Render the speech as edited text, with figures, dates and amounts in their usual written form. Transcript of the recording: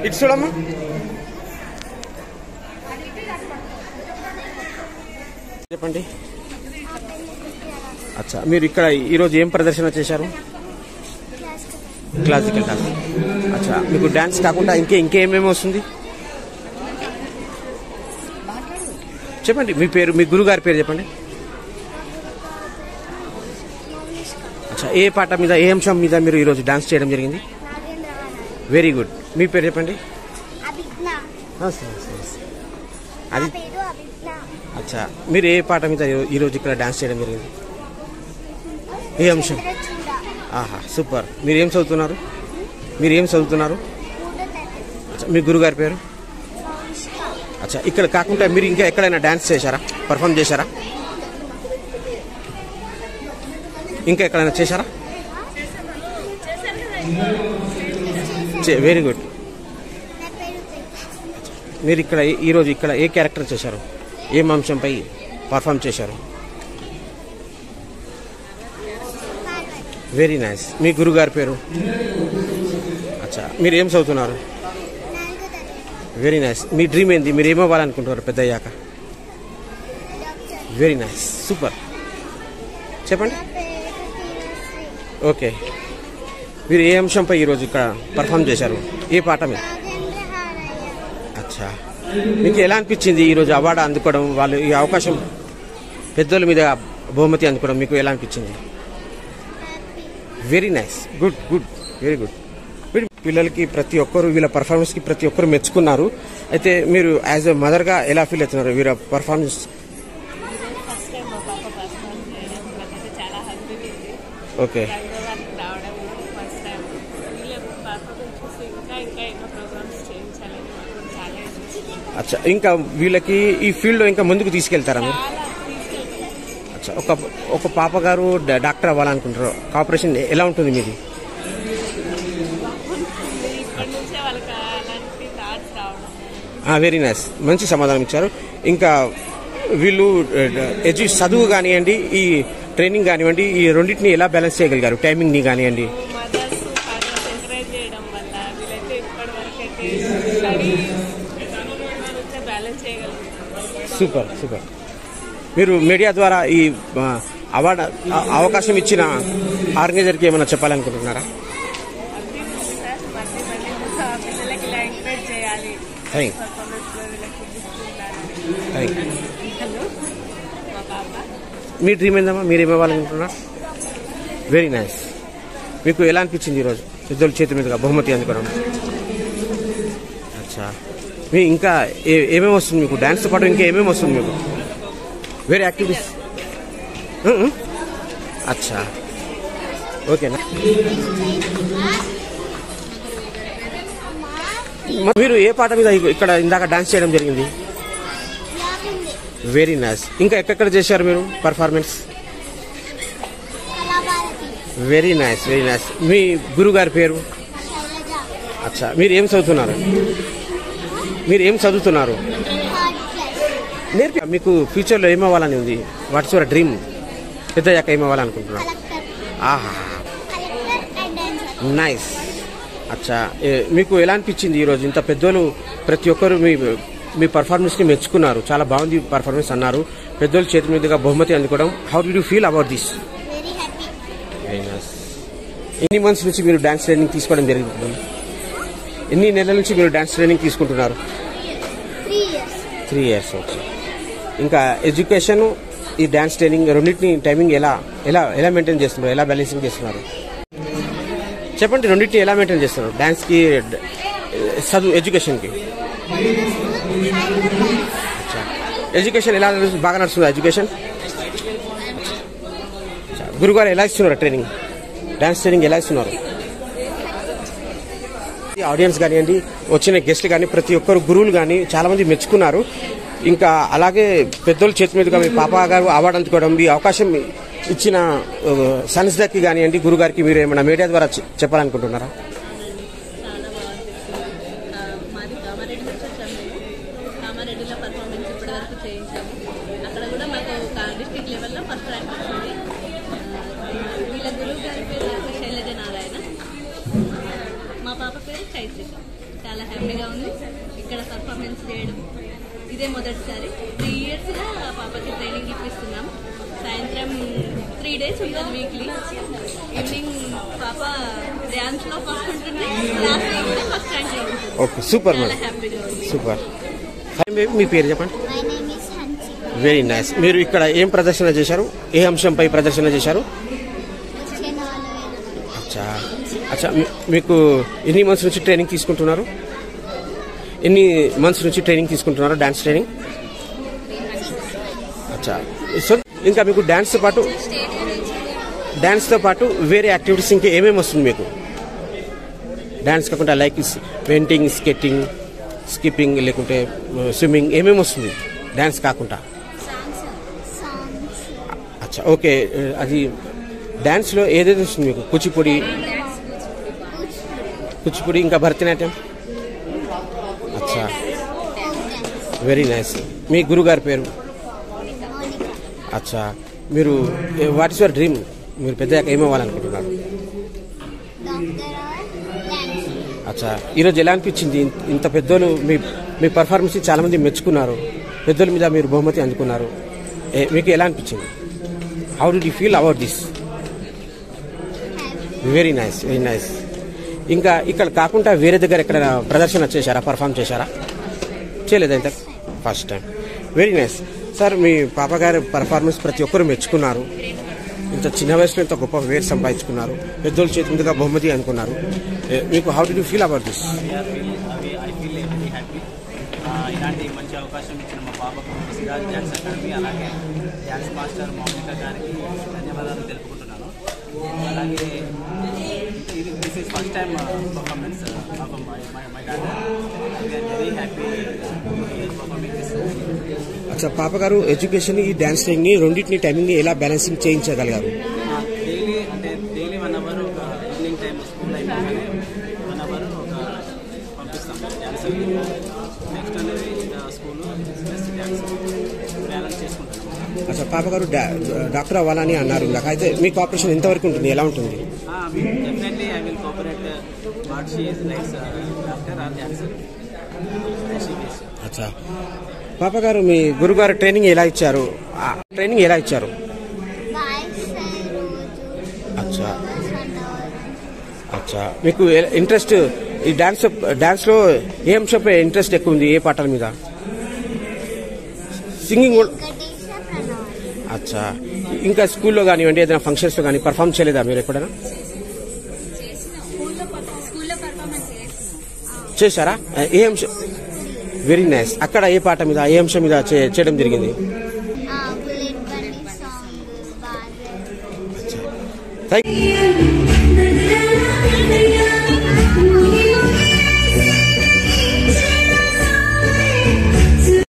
ఇటు చూడమ్మా. చెప్పండి. అచ్చా, మీరు ఇక్కడ ఈరోజు ఏం ప్రదర్శన చేశారు? Classical dance. అచ్చా, మీకు డాన్స్ కాకుండా ఇంకేమేమి వస్తుంది చెప్పండి. మీ పేరు, మీ గురుగారి పేరు చెప్పండి. అచ్చా, ఏ పాట మీద, ఏ అంశం మీద మీరు ఈరోజు డాన్స్ చేయడం జరిగింది? Very good. మీ పేరు చెప్పండి. అది. అచ్చా, మీరు ఏ పాట మీద ఈరోజు ఇక్కడ డాన్స్ చేయడం జరిగింది? ఏ అంశం? ఆహా, సూపర్. మీరు ఏం చదువుతున్నారు? అచ్చా, మీ గురుగారి పేరు? అచ్చా, ఇక్కడ కాకుండా మీరు ఇంకా ఎక్కడైనా డాన్స్ చేశారా, పర్ఫామ్ చేశారా? ఇంకా ఎక్కడైనా చేశారా? Very good. మీరు ఇక్కడ ఈరోజు ఇక్కడ ఏ క్యారెక్టర్ చేశారు? ఏం అంశంపై పర్ఫామ్ చేశారు? Very nice. మీ గురుగారి పేరు? అచ్చా, మీరు ఏం చదువుతున్నారు? Very nice. మీ డ్రీమ్ ఏంది? మీరు ఏమవ్వాలనుకుంటున్నారు పెద్ద అయ్యాక? Very nice, super. చెప్పండి. ఓకే, మీరు ఏ అంశంపై ఈరోజు ఇక్కడ పర్ఫామ్ చేశారు? ఏ పాట మీద? అచ్చా, మీకు ఎలా అనిపించింది ఈరోజు అవార్డు అందుకోవడం, వాళ్ళు ఈ అవకాశం, పెద్దోళ్ళ మీద బహుమతి అందుకోవడం మీకు ఎలా అనిపించింది? Very nice, good good, very good. పిల్లలకి ప్రతి ఒక్కరు, వీళ్ళ పర్ఫార్మెన్స్కి ప్రతి ఒక్కరు మెచ్చుకున్నారు. అయితే మీరు యాజ్ ఎ మదర్గా ఎలా ఫీల్ అవుతున్నారు వీళ్ళ పర్ఫార్మెన్స్? ఓకే. అచ్చా, ఇంకా వీళ్ళకి ఈ ఫీల్డ్లో ఇంకా ముందుకు తీసుకెళ్తారా మీరు? అచ్చా, ఒక పాప గారు డాక్టర్ అవ్వాలనుకుంటారు. కాపరేషన్ ఎలా ఉంటుంది మీది? వెరీ నైస్, మంచి సమాధానం ఇచ్చారు. ఇంకా వీళ్ళు చదువు కానివ్వండి, ఈ ట్రైనింగ్ కానివ్వండి, ఈ రెండింటిని ఎలా బ్యాలెన్స్ చేయగలిగారు? టైమింగ్ని కానివ్వండి. Super super. మీరు మీడియా ద్వారా ఈ అవార్డు అవకాశం ఇచ్చిన ఆర్గనైజర్కి ఏమైనా చెప్పాలనుకుంటున్నారా? మీ డ్రీమ్ ఏందమ్మా? మీరు ఏమవ్వాలనుకుంటున్నారు? Very nice. మీకు ఎలా అనిపించింది ఈరోజు పెద్దోళ్ళ చేతి మీదుగా బహుమతి అందుకోవడం? అచ్చా, మీ ఇంకా ఏమేమి వస్తుంది మీకు? డాన్స్తో పాటు ఇంకా ఏమేమి వస్తుంది మీకు? వేరే యాక్టివిటీస్? అచ్చా, ఓకేనా. మీరు ఏ పాట మీద ఇక్కడ ఇందాక డాన్స్ చేయడం జరిగింది? Very nice. ఇంకా ఎక్కడెక్కడ చేశారు మీరు performance? Very nice, very nice. మీ గురుగారి పేరు? అచ్చా, మీరు ఏం చదువుతున్నారు? మీకు ఫ్యూచర్లో ఏమవ్వాలని ఉంది? What's your dream? పెద్దయ్యాక ఏమవ్వాలనుకుంటున్నారు? ఆహా, నైస్. అచ్చా, మీకు ఎలా అనిపించింది ఈరోజు? ఇంత పెద్దోళ్ళు ప్రతి ఒక్కరు మీ పర్ఫార్మెన్స్ని మెచ్చుకున్నారు. చాలా బాగుంది పర్ఫార్మెన్స్ అన్నారు. పెద్దోళ్ళ చేతి మీదుగా బహుమతి అందుకోవడం, how do you feel about this? Very nice. ఎన్ని మంత్స్ నుంచి మీరు డాన్స్ ట్రైనింగ్ తీసుకోవడం జరిగింది? ఎన్ని నెలల నుంచి మీరు డాన్స్ ట్రైనింగ్ తీసుకుంటున్నారు? 3 years. ఓకే. ఇంకా ఎడ్యుకేషన్, ఈ డాన్స్ ట్రైనింగ్ రెండింటిని టైమింగ్ ఎలా మెయింటైన్ చేస్తున్నారు? ఎలా బ్యాలెన్సింగ్ చేస్తున్నారు? చెప్పండి, రెండింటిని ఎలా మెయింటైన్ చేస్తున్నారు? డాన్స్కి, చదువు, ఎడ్యుకేషన్కి. ఎడ్యుకేషన్ ఎలా బాగా నడుస్తుంది? ఎడ్యుకేషన్ గురుగారు ఎలా ఇస్తున్నారు ట్రైనింగ్? డాన్స్ ట్రైనింగ్ ఎలా ఇస్తున్నారు? ఆడియన్స్ కానివ్వండి, వచ్చిన గెస్ట్లు కానీ, ప్రతి ఒక్కరు గురువులు కానీ చాలా మంది మెచ్చుకున్నారు. ఇంకా అలాగే పెద్దోళ్ళ చేతి మీదుగా మీ పాప గారు అవార్డు అందుకోవడం, ఈ అవకాశం ఇచ్చిన సంస్థకి కానివ్వండి, గురుగారికి మీరు ఏమైనా మీడియా ద్వారా చెప్పాలనుకుంటున్నారా? కామారెడ్డిలో పర్ఫార్మెన్స్ ఇప్పటివరకు చేయించాము. అక్కడ కూడా మాకు డిస్ట్రిక్ట్ లెవెల్లో ఫస్ట్ ర్యాంక్ వచ్చింది. వీళ్ళ గురువు గారి పేరు శైలజ నారాయణ, మా పాప పేరు చైత్రిక. చాలా హ్యాపీగా ఉంది. ఇక్కడ పర్ఫార్మెన్స్ చేయడం ఇదే మొదటిసారి. 3 yearsగా పాపకి ట్రైనింగ్ ఇప్పిస్తున్నాం. సాయంత్రం 3 days ఉంటుంది వీక్లీ. ఈవినింగ్ పాప డ్యాన్స్ లో ఫస్ట్ ఉంటుంది, క్లాస్ లో కూడా ఫస్ట్ ర్యాంక్ లో ఉంటుంది. ఓకే, సూపర్ చాలా మేడం, హ్యాపీగా ఉంది. సూపర్. మీ పేరు చెప్పండి. My name is Hansi. Very nice. మీరు ఇక్కడ ఏం ప్రదర్శన చేశారు, ఏ అంశంపై ప్రదర్శన చేశారు? అచ్చా అచ్చా, మీకు ఎన్ని మంత్స్ నుంచి ట్రైనింగ్ తీసుకుంటున్నారు? Dance training? అచ్చా. సో ఇంకా మీకు డాన్స్తో పాటు వేరే యాక్టివిటీస్ ఇంకా ఏమేమి వస్తుంది మీకు? డాన్స్ కాకుండా లైక్ పెయింటింగ్, స్కెటింగ్, స్కిప్పింగ్, లేకుంటే స్విమ్మింగ్, ఏమేమి వస్తుంది డాన్స్ కాకుండా? అచ్చా, ఓకే. అది డాన్స్లో ఏదైతే వస్తుంది మీకు? కూచిపూడి, ఇంకా భరతనాట్యం? అచ్చా, వెరీ నైస్. మీ గురుగారి పేరు? అచ్చా. మీరు వాట్ ఇస్ యువర్ డ్రీమ్? మీరు పెద్దగా ఏమవ్వాలనుకుంటున్నారు? అచ్చా. ఈరోజు ఎలా అనిపించింది? ఇంత పెద్దోళ్ళు మీ పర్ఫార్మెన్స్ చాలా మంది మెచ్చుకున్నారు, పెద్దోళ్ళ మీద మీరు బహుమతి అందుకున్నారు. మీకు ఎలా అనిపించింది? How do you feel about this? Very nice, very nice. ఇంకా ఇక్కడ కాకుండా వేరే దగ్గర ఎక్కడ ప్రదర్శన చేశారా, పర్ఫామ్ చేశారా? చేయలేదా ఇంత? First time. Very nice. Sir, మీ పాప గారి పర్ఫార్మెన్స్ ప్రతి ఒక్కరు మెచ్చుకున్నారు. ఇంత చిన్న వయసులో ఇంత గొప్ప పేరు సంపాదించుకున్నారు, పెద్దోళ్ళ చేతి మీదుగా బహుమతి అనుకున్నారు. మీకు how do you feel about this? ఇలాంటి మంచి అవకాశం ఇచ్చిన మా పాపకు సిరాజ్ డ్యాన్స్ అకాడమీ, అలాగే డ్యాన్స్ మాస్టర్ మౌనిక గారికి ధన్యవాదాలు తెలుపుకుంటున్నాను. అలాగే this is first time performance of my daughter. We are very happy performing this. అచ్చా, పాప గారు ఎడ్యుకేషన్, ఈ డ్యాన్స్ ట్రైనింగ్ రెండింటిని టైమింగ్ ఎలా బ్యాలెన్సింగ్ చేయించగలిగారు? డైలీ 1 hour ఒక ఈవినింగ్ టైం, స్కూల్ అయిపోగానే 1 hour ఒక పంపిస్తాం డ్యాన్స్. నెక్స్ట్ అనేది స్కూల్ ప్లస్ డ్యాన్స్ బ్యాలెన్స్ చేసుకుంటాం. అచ్చా, పాప గారు డాక్టర్ అవ్వాలని అన్నారు ఇందాక. అయితే మీ కోఆపరేషన్ ఎంతవరకు ఉంటుంది, ఎలా ఉంటుంది? Definitely I will cooperate what she is likes, doctor or dancer. అచ్చా, పాప గారు మీ గురుగారు ట్రైనింగ్ ఎలా ఇచ్చారు? అచ్చా అచ్చా. మీకు ఇంట్రెస్ట్ ఈ డాన్స్లో ఏ అంశంపై ఇంట్రెస్ట్ ఎక్కువ ఉంది? ఏ పాటల మీద? సింగింగ్ కూడా? అచ్చా. ఇంకా స్కూల్లో కానివ్వండి, ఏదైనా ఫంక్షన్స్లో కానీ పర్ఫామ్ చేయలేదా మీరు ఎప్పుడైనా? చేశారా? ఏ అంశం? Very nice. అక్కడ ఏ పాట మీద, ఏ అంశం మీద చేయడం జరిగింది? Thank you.